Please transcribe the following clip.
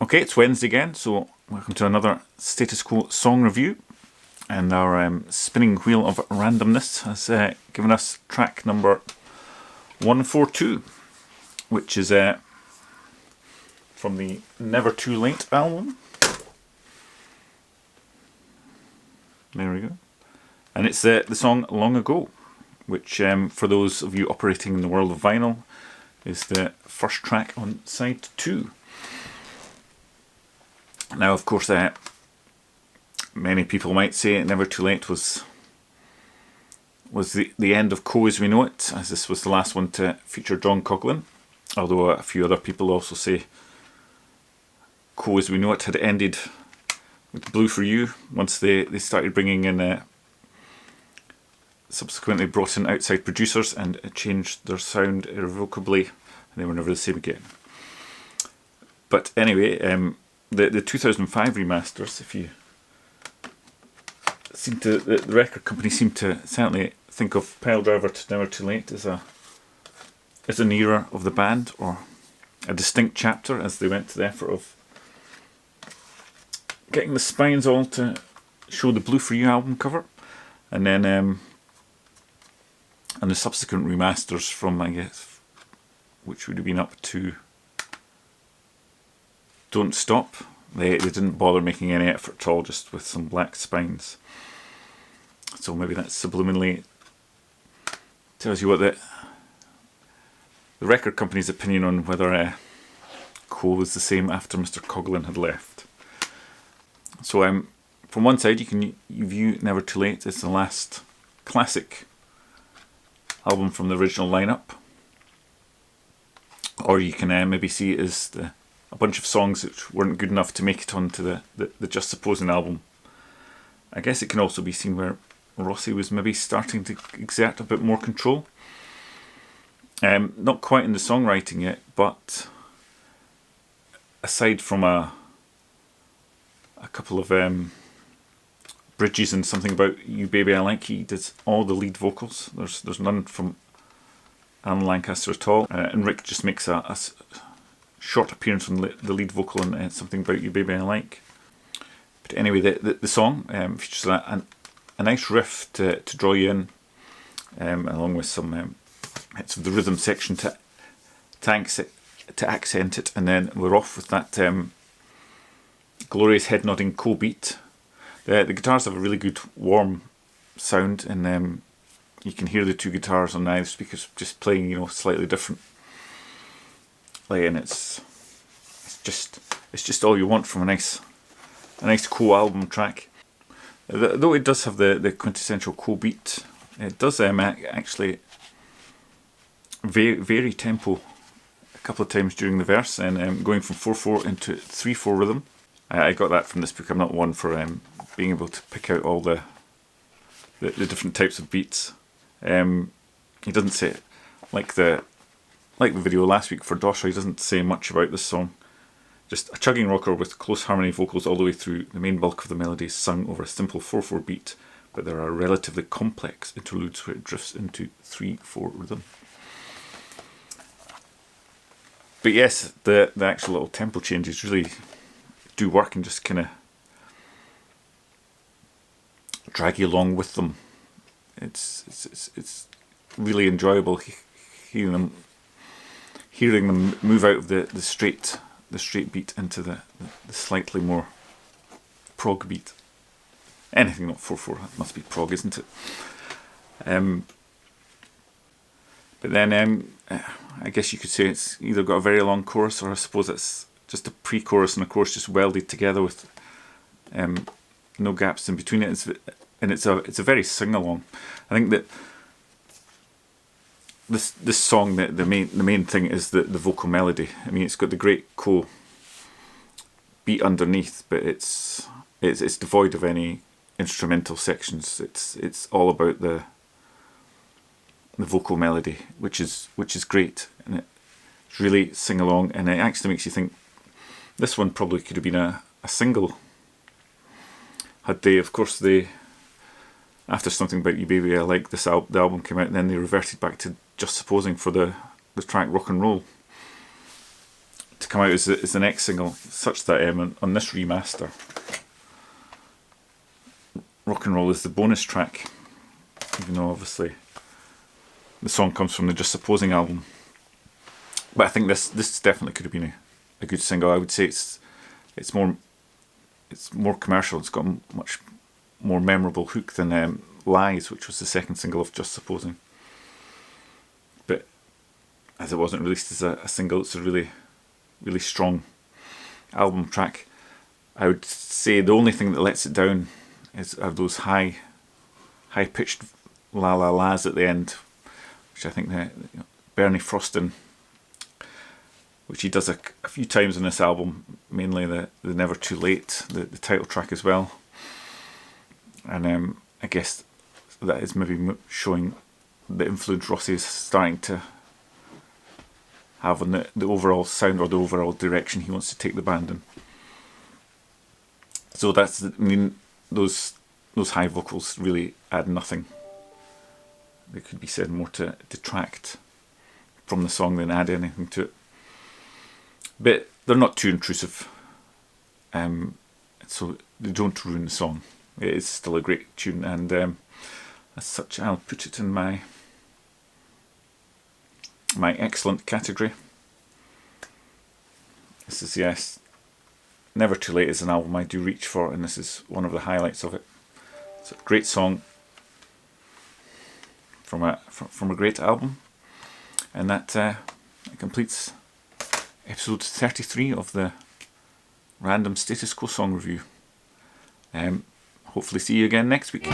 Okay, it's Wednesday again, so welcome to another Status Quo song review. And our spinning wheel of randomness has given us track number 142, which is from the Never Too Late album. There we go. And it's the song Long Ago, which for those of you operating in the world of vinyl is the first track on side 2. Now, of course, many people might say Never Too Late was the end of Quo as we know it, as this was the last one to feature John Coughlin, although a few other people also say Quo as we know it had ended with Blue For You once they started bringing in subsequently brought in outside producers and changed their sound irrevocably, and they were never the same again. But anyway, the 2005 remasters, if you seem to, the record company seemed to certainly think of Piledriver to Never Too Late as an era of the band, or a distinct chapter, as they went to the effort of getting the spines all to show the Blue For You album cover, and then and the subsequent remasters from, I guess, which would have been up to Don't Stop. They didn't bother making any effort at all, just with some black spines. So maybe that subliminally tells you what the record company's opinion on whether Quo was the same after Mr. Coughlin had left. So from one side you view Never Too Late as the last classic album from the original lineup, or you can maybe see it as a bunch of songs which weren't good enough to make it onto the Just Supposing album. I guess it can also be seen where Rossi was maybe starting to exert a bit more control. Not quite in the songwriting yet, but aside from a couple of bridges and Something About You Baby I Like, he does all the lead vocals. There's none from Alan Lancaster at all, and Rick just makes a short appearance on the lead vocal in Something About You Baby I Like. But anyway, the song features a nice riff to draw you in, along with some hits of the rhythm section to accent it, and then we're off with that glorious head-nodding Quo beat. The guitars have a really good warm sound, and you can hear the two guitars on either speakers just playing, slightly different. And it's just all you want from a nice Quo album track. Though it does have the quintessential Quo beat, it does actually vary tempo a couple of times during the verse, and going from 4/4 into 3/4 rhythm. I got that from this book. I'm not one for being able to pick out all the different types of beats. He doesn't say, like the video last week for Dosha, he doesn't say much about this song. Just a chugging rocker with close harmony vocals all the way through. The main bulk of the melody is sung over a simple 4/4 beat, but there are relatively complex interludes where it drifts into 3/4 rhythm. But yes, the actual little tempo changes really do work and just kind of drag you along with them. It's really enjoyable hearing them move out of the straight beat into the slightly more prog beat. Anything not 4/4 must be prog, isn't it? But then I guess you could say it's either got a very long chorus, or I suppose it's just a pre-chorus and a chorus just welded together with no gaps in between it. It's a very sing-along. I think that this song, the main thing is the vocal melody. I mean, it's got the great Quo beat underneath, but it's devoid of any instrumental sections. It's all about the vocal melody, which is great, and it's really sing along, and it actually makes you think this one probably could have been a single. Had they, of course, after Something About You Baby I Like, the album came out, and then they reverted back to Just Supposing for the track Rock and Roll to come out is the next single, such that on this remaster, Rock and Roll is the bonus track, even though obviously the song comes from the Just Supposing album. But I think this definitely could have been a good single. I would say it's more commercial. It's got a much more memorable hook than Lies, which was the second single of Just Supposing. But as it wasn't released as a single, it's a really, really strong album track. I would say the only thing that lets it down are those high-pitched la la las at the end, which I think Bernie Frostin, which he does a few times on this album, mainly the Never Too Late, the title track as well. And I guess that is maybe showing the influence Rossi is starting to have on the overall sound or the overall direction he wants to take the band in. So those high vocals really add nothing. They could be said more to detract from the song than add anything to it. But they're not too intrusive, so they don't ruin the song. It is still a great tune, and as such I'll put it in my excellent category. This is, yes, Never Too Late is an album I do reach for, and this is one of the highlights of it. It's a great song from a great album, and that completes episode 33 of the Random Status Quo song review. Hopefully see you again next week.